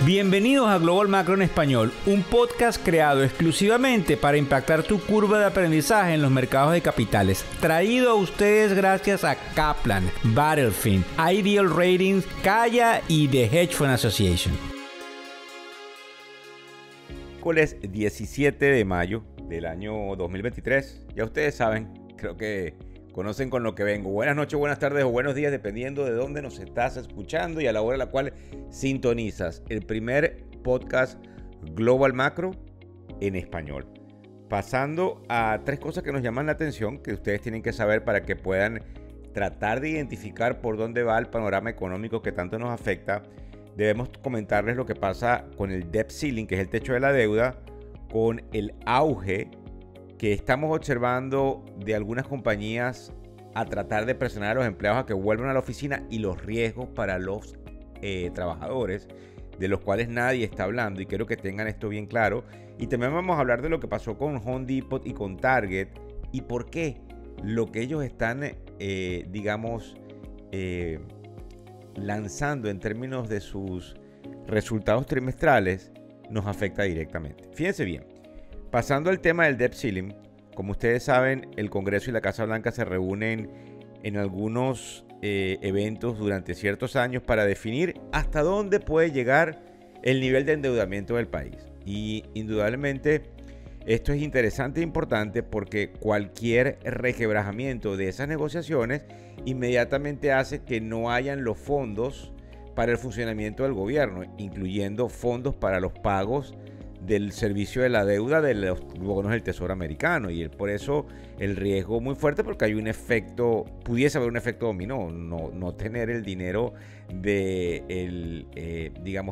Bienvenidos a Global Macro en Español, un podcast creado exclusivamente para impactar tu curva de aprendizaje en los mercados de capitales. Traído a ustedes gracias a Kaplan, Battlefield, Ideal Ratings, Kaya y The Hedge Fund Association. Miércoles 17 de mayo del año 2023. Ya ustedes saben, creo que conocen con lo que vengo. Buenas noches, buenas tardes o buenos días, dependiendo de dónde nos estás escuchando y a la hora en la cual sintonizas el primer podcast Global Macro en español. Pasando a tres cosas que nos llaman la atención, que ustedes tienen que saber para que puedan tratar de identificar por dónde va el panorama económico que tanto nos afecta. Debemos comentarles lo que pasa con el debt ceiling, que es el techo de la deuda, con el auge que estamos observando de algunas compañías a tratar de presionar a los empleados a que vuelvan a la oficina y los riesgos para los trabajadores, de los cuales nadie está hablando, y quiero que tengan esto bien claro. Y también vamos a hablar de lo que pasó con Home Depot y con Target y por qué lo que ellos están, lanzando en términos de sus resultados trimestrales nos afecta directamente. Fíjense bien. Pasando al tema del debt ceiling, como ustedes saben, el Congreso y la Casa Blanca se reúnen en algunos eventos durante ciertos años para definir hasta dónde puede llegar el nivel de endeudamiento del país. Y indudablemente esto es interesante e importante porque cualquier requebrajamiento de esas negociaciones inmediatamente hace que no hayan los fondos para el funcionamiento del gobierno, incluyendo fondos para los pagos del servicio de la deuda de los bonos del Tesoro americano, y por eso el riesgo muy fuerte, porque hay un efecto, pudiese haber un efecto dominó, no tener el dinero del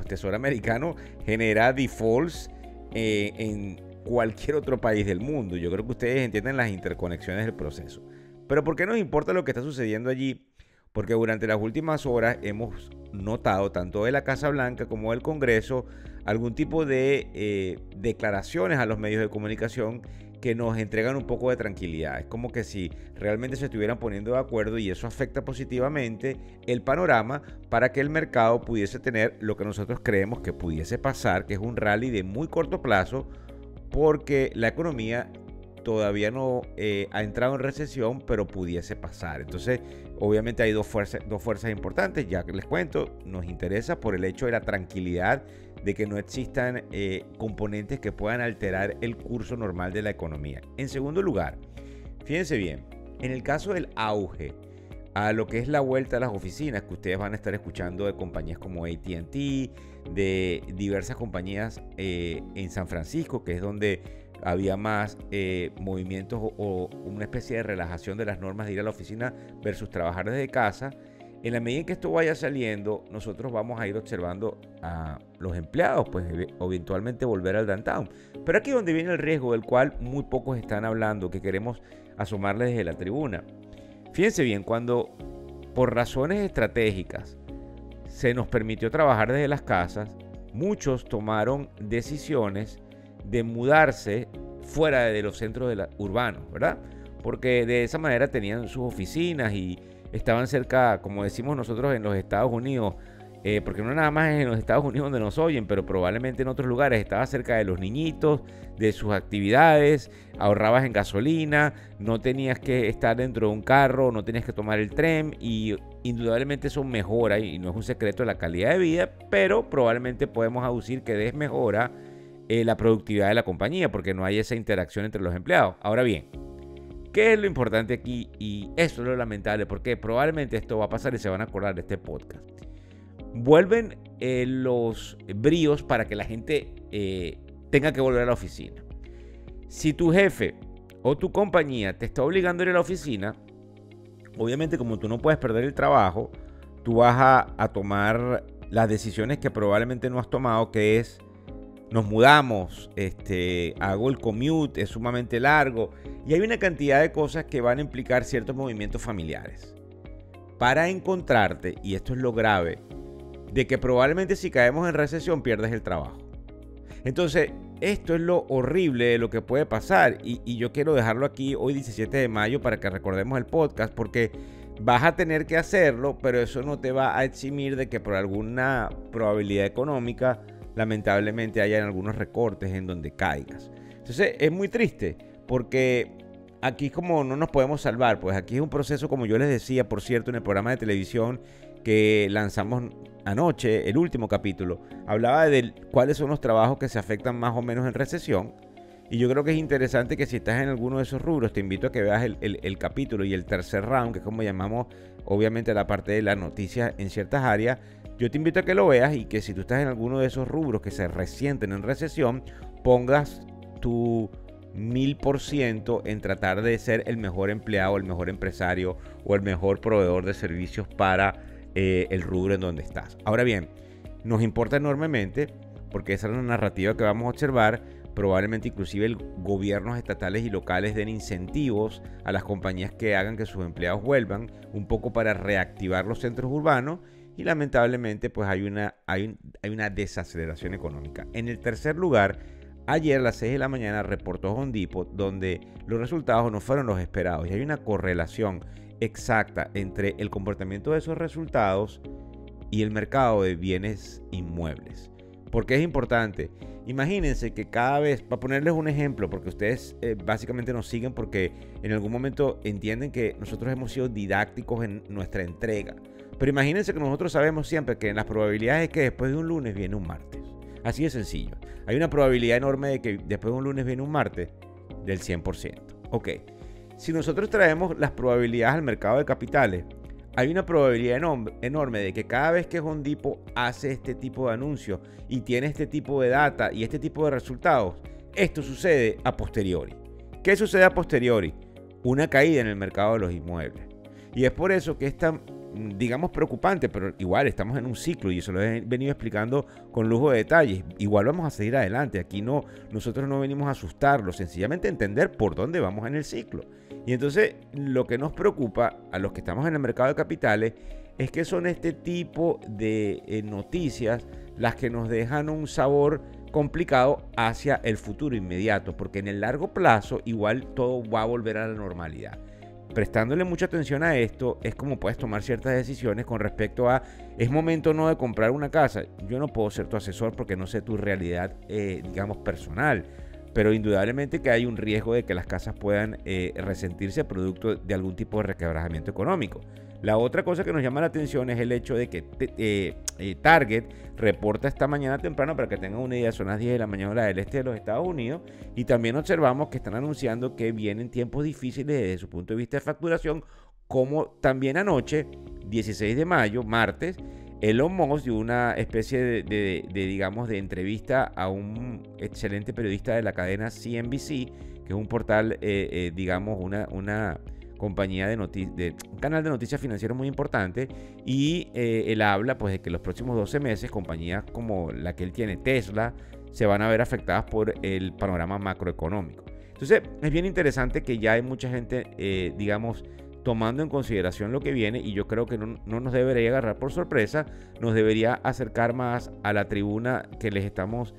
Tesoro americano genera defaults en cualquier otro país del mundo. Yo creo que ustedes entienden las interconexiones del proceso. Pero ¿por qué nos importa lo que está sucediendo allí? Porque durante las últimas horas hemos notado, tanto de la Casa Blanca como del Congreso, algún tipo de declaraciones a los medios de comunicación que nos entregan un poco de tranquilidad. Es como que si realmente se estuvieran poniendo de acuerdo, y eso afecta positivamente el panorama para que el mercado pudiese tener lo que nosotros creemos que pudiese pasar, que es un rally de muy corto plazo, porque la economía todavía no ha entrado en recesión, pero pudiese pasar. Entonces, obviamente hay dos fuerzas importantes, ya que les cuento, nos interesa por el hecho de la tranquilidad de que no existan componentes que puedan alterar el curso normal de la economía. En segundo lugar, fíjense bien, en el caso del auge a lo que es la vuelta a las oficinas, que ustedes van a estar escuchando de compañías como AT&T, de diversas compañías en San Francisco, que es donde había más movimientos o una especie de relajación de las normas de ir a la oficina versus trabajar desde casa. En la medida en que esto vaya saliendo, nosotros vamos a ir observando a los empleados, pues eventualmente volver al downtown. Pero aquí es donde viene el riesgo, del cual muy pocos están hablando, que queremos asomarles desde la tribuna. Fíjense bien, cuando por razones estratégicas se nos permitió trabajar desde las casas, muchos tomaron decisiones de mudarse fuera de los centros urbanos, ¿verdad? Porque de esa manera tenían sus oficinas y estaban cerca, como decimos nosotros en los Estados Unidos, porque no nada más es en los Estados Unidos donde nos oyen, pero probablemente en otros lugares, estaba cerca de los niñitos, de sus actividades, ahorrabas en gasolina, no tenías que estar dentro de un carro, no tenías que tomar el tren, y indudablemente eso mejora, y no es un secreto, la calidad de vida, pero probablemente podemos aducir que desmejora la productividad de la compañía, porque no hay esa interacción entre los empleados. Ahora bien, ¿qué es lo importante aquí? Y eso es lo lamentable, porque probablemente esto va a pasar y se van a acordar de este podcast. Vuelven los bríos para que la gente tenga que volver a la oficina. Si tu jefe o tu compañía te está obligando a ir a la oficina, obviamente como tú no puedes perder el trabajo, tú vas a tomar las decisiones que probablemente no has tomado, que es: nos mudamos, hago el commute, es sumamente largo, y hay una cantidad de cosas que van a implicar ciertos movimientos familiares. Para encontrarte, y esto es lo grave, de que probablemente si caemos en recesión pierdes el trabajo. Entonces, esto es lo horrible de lo que puede pasar, y yo quiero dejarlo aquí hoy 17 de mayo para que recordemos el podcast, porque Vas a tener que hacerlo, pero eso no te va a eximir de que por alguna probabilidad económica, lamentablemente, hayan algunos recortes en donde caigas. Entonces es muy triste porque aquí como no nos podemos salvar, pues aquí es un proceso, como yo les decía, por cierto, en el programa de televisión que lanzamos anoche, el último capítulo, hablaba de cuáles son los trabajos que se afectan más o menos en recesión. Y yo creo que es interesante que si estás en alguno de esos rubros, te invito a que veas el capítulo y el tercer round, que es como llamamos obviamente la parte de las noticias en ciertas áreas. Yo te invito a que lo veas y que si tú estás en alguno de esos rubros que se resienten en recesión, pongas tu 1000% en tratar de ser el mejor empleado, el mejor empresario o el mejor proveedor de servicios para el rubro en donde estás. Ahora bien, nos importa enormemente porque esa es la narrativa que vamos a observar. Probablemente inclusive gobiernos estatales y locales den incentivos a las compañías que hagan que sus empleados vuelvan, un poco para reactivar los centros urbanos, y lamentablemente pues hay una desaceleración económica. En el tercer lugar, ayer a las 6 de la mañana reportó Home Depot, donde los resultados no fueron los esperados y hay una correlación exacta entre el comportamiento de esos resultados y el mercado de bienes inmuebles. ¿Por qué es importante? Imagínense que cada vez, para ponerles un ejemplo, porque ustedes básicamente nos siguen porque en algún momento entienden que nosotros hemos sido didácticos en nuestra entrega. Pero imagínense que nosotros sabemos siempre que en las probabilidades es que después de un lunes viene un martes. Así de sencillo. Hay una probabilidad enorme de que después de un lunes viene un martes del 100%. Ok. Si nosotros traemos las probabilidades al mercado de capitales, hay una probabilidad enorme de que cada vez que Home Depot hace este tipo de anuncios y tiene este tipo de data y este tipo de resultados, esto sucede a posteriori. ¿Qué sucede a posteriori? Una caída en el mercado de los inmuebles. Y es por eso que es tan, digamos, preocupante, pero igual estamos en un ciclo y eso lo he venido explicando con lujo de detalles. Igual vamos a seguir adelante. Aquí nosotros no venimos a asustarlos, sencillamente entender por dónde vamos en el ciclo. Y entonces lo que nos preocupa a los que estamos en el mercado de capitales es que son este tipo de noticias las que nos dejan un sabor complicado hacia el futuro inmediato, porque en el largo plazo igual todo va a volver a la normalidad. Prestándole mucha atención a esto es como puedes tomar ciertas decisiones con respecto a es momento o no de comprar una casa. Yo no puedo ser tu asesor porque no sé tu realidad digamos personal, pero indudablemente que hay un riesgo de que las casas puedan resentirse producto de algún tipo de requebrajamiento económico. La otra cosa que nos llama la atención es el hecho de que Target reporta esta mañana temprano, para que tengan una idea, son las 10 de la mañana hora del este de los Estados Unidos, y también observamos que están anunciando que vienen tiempos difíciles desde su punto de vista de facturación, como también anoche, 16 de mayo, martes, Elon Musk dio una especie digamos, de entrevista a un excelente periodista de la cadena CNBC, que es un portal, digamos, una compañía un canal de noticias financieras muy importante, y él habla pues de que los próximos 12 meses compañías como la que él tiene, Tesla, se van a ver afectadas por el panorama macroeconómico. Entonces es bien interesante que ya hay mucha gente, digamos, tomando en consideración lo que viene, y yo creo que no nos debería agarrar por sorpresa, nos debería acercar más a la tribuna que les estamos,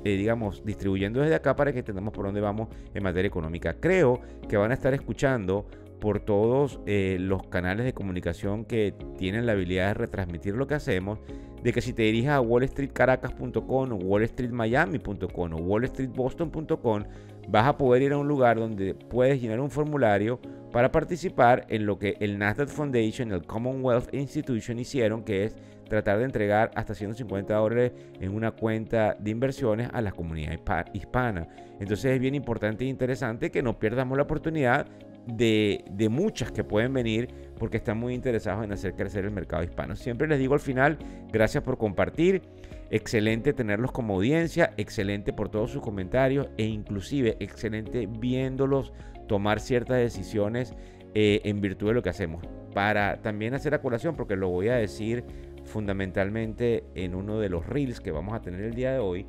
digamos, distribuyendo desde acá para que entendamos por dónde vamos en materia económica. Creo que van a estar escuchando por todos los canales de comunicación que tienen la habilidad de retransmitir lo que hacemos, de que si te diriges a wallstreetcaracas.com o wallstreetmiami.com o wallstreetboston.com, vas a poder ir a un lugar donde puedes llenar un formulario para participar en lo que el Nasdaq Foundation y el Commonwealth Institution hicieron, que es tratar de entregar hasta $150 en una cuenta de inversiones a la comunidad hispana. Entonces es bien importante e interesante que no perdamos la oportunidad de muchas que pueden venir, porque están muy interesados en hacer crecer el mercado hispano. Siempre les digo al final, gracias por compartir, excelente tenerlos como audiencia, excelente por todos sus comentarios e inclusive excelente viéndolos tomar ciertas decisiones en virtud de lo que hacemos. Para también hacer a colación, porque lo voy a decir fundamentalmente en uno de los reels que vamos a tener el día de hoy,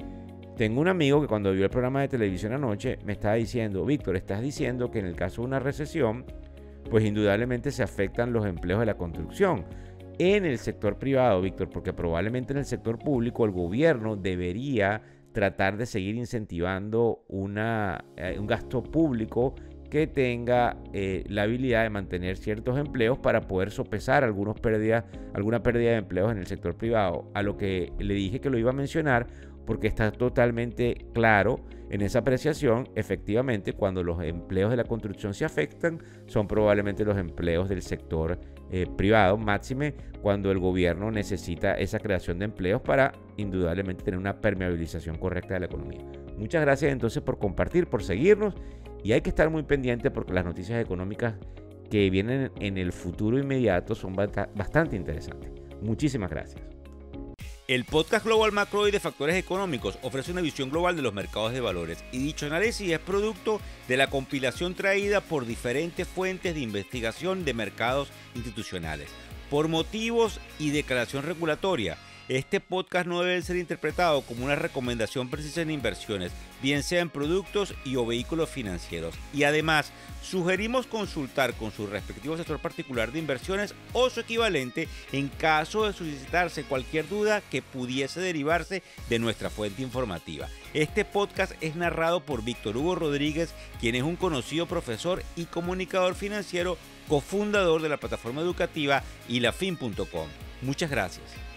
tengo un amigo que cuando vio el programa de televisión anoche me estaba diciendo: Víctor, estás diciendo que en el caso de una recesión, pues indudablemente se afectan los empleos de la construcción. En el sector privado, Víctor, porque probablemente en el sector público el gobierno debería tratar de seguir incentivando un gasto público que tenga la habilidad de mantener ciertos empleos para poder sopesar alguna pérdida de empleos en el sector privado. A lo que le dije que lo iba a mencionar porque está totalmente claro en esa apreciación. Efectivamente, cuando los empleos de la construcción se afectan, son probablemente los empleos del sector privado, máxime cuando el gobierno necesita esa creación de empleos para indudablemente tener una permeabilización correcta de la economía. Muchas gracias entonces por compartir, por seguirnos, y hay que estar muy pendiente porque las noticias económicas que vienen en el futuro inmediato son bastante interesantes. Muchísimas gracias. El podcast Global Macro y de Factores Económicos ofrece una visión global de los mercados de valores, y dicho análisis es producto de la compilación traída por diferentes fuentes de investigación de mercados institucionales. Por motivos y declaración regulatoria, este podcast no debe ser interpretado como una recomendación precisa en inversiones, bien sea en productos o vehículos financieros. Y además, sugerimos consultar con su respectivo asesor particular de inversiones o su equivalente en caso de suscitarse cualquier duda que pudiese derivarse de nuestra fuente informativa. Este podcast es narrado por Víctor Hugo Rodríguez, quien es un conocido profesor y comunicador financiero, cofundador de la plataforma educativa ilafin.com. Muchas gracias.